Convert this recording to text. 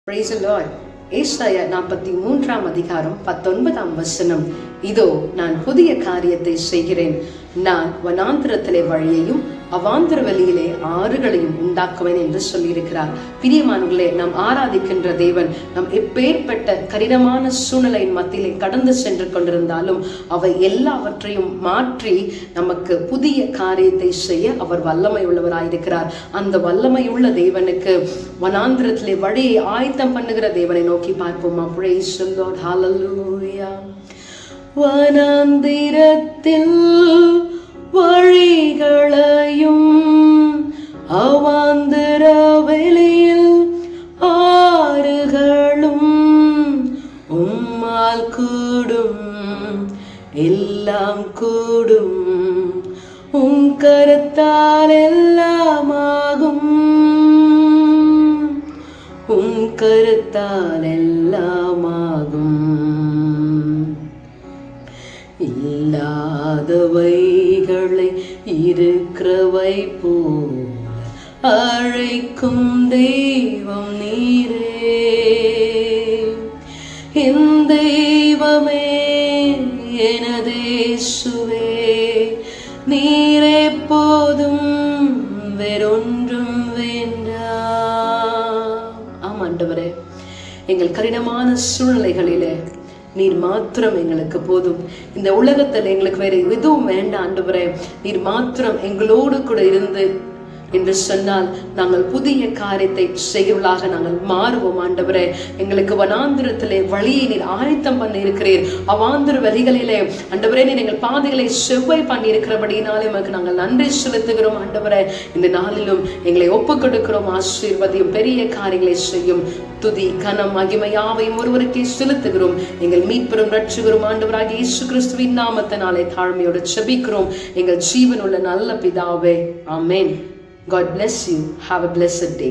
Praise the Lord. ஏசாயா 43 அதிகாரம் 19 இதோ நான் புதிய காரியத்தை செய்கிறேன், நான் வனாந்திரத்திலே வழியையும் அவாந்திர வெளியிலே ஆறுகளையும் உண்டாக்குவேன் என்று சொல்லியிருக்கிறார். பிரியமானவர்களே, நாம் ஆராதிக்கின்ற தேவன் நம் எப்பேற்பட்ட கடினமான சூழ்நிலையின் மத்தியிலே கடந்து சென்று கொண்டிருந்தாலும் அவை எல்லாவற்றையும் மாற்றி நமக்கு புதிய காரியத்தை செய்ய அவர் வல்லமை உள்ளவராயிருக்கிறார். அந்த வல்லமை உள்ள தேவனுக்கு வனாந்திரத்திலே வழியை ஆயத்தம் பண்ணுகிற தேவனை நோக்கி பார்ப்போமா? Praise the Lord. Hallelujah. வனாந்திரத்தில் வழிகளையும் அவாந்திர வெளியில் ஆறுகளும் உம்மால் கூடும், எல்லாம் கூடும், உம் கருத்தால் எல்லாமாகும், உம் கருத்தால் எல்லாமாகும். இல்லாதவைகளை இருக்கிறவை போல அழைக்கும் தெய்வம் நீரே, என் தெய்வமே, எனதேசுவே, நீரே போதும், வேறொன்றும் வேண்டாம். ஆமாண்டவரே, எங்கள் கடினமான சூழ்நிலைகளிலே நீர் மாத்திரம் எங்களுக்கு போதும். இந்த உலகத்தில் எங்களுக்கு வேற எதுவும் வேண்டாம் ஆண்டவரே, நீர் மாத்திரம் எங்களோடு கூட இருந்து என்று சொன்னால் நாங்கள் புதிய காரியத்தை செய்கிறவர்களாக நாங்கள் மாறுவோம். ஆண்டவரே, எங்களுக்கு வனாந்திரத்திலே வழியை நீர் ஆயத்தம் பண்ணி இருக்கிறீர். அவாந்திர வழிகளிலே ஆண்டவரே நீர் எங்கள் பாதைகளை செவ்வாய் பண்ணி இருக்கிறபடினாலே உமக்கு நாங்கள் நன்றி செலுத்துகிறோம். ஆண்டவரே, இந்த நாளிலும் எங்களை ஒப்புக் கொடுக்கிறோம். ஆசீர்வதியும், பெரிய காரியங்களை செய்யும். துதி கனம் மகிமையாவையும் ஒருவருக்கே செலுத்துகிறோம். எங்கள் மீட்பெரும் ரட்சகரும் ஆண்டவராகிய இயேசு கிறிஸ்துவின் நாமத்தினாலே தாழ்மையோடு ஜெபிக்கிறோம் எங்கள் ஜீவனுள்ள நல்ல பிதாவே. ஆமென். God bless you. Have a blessed day.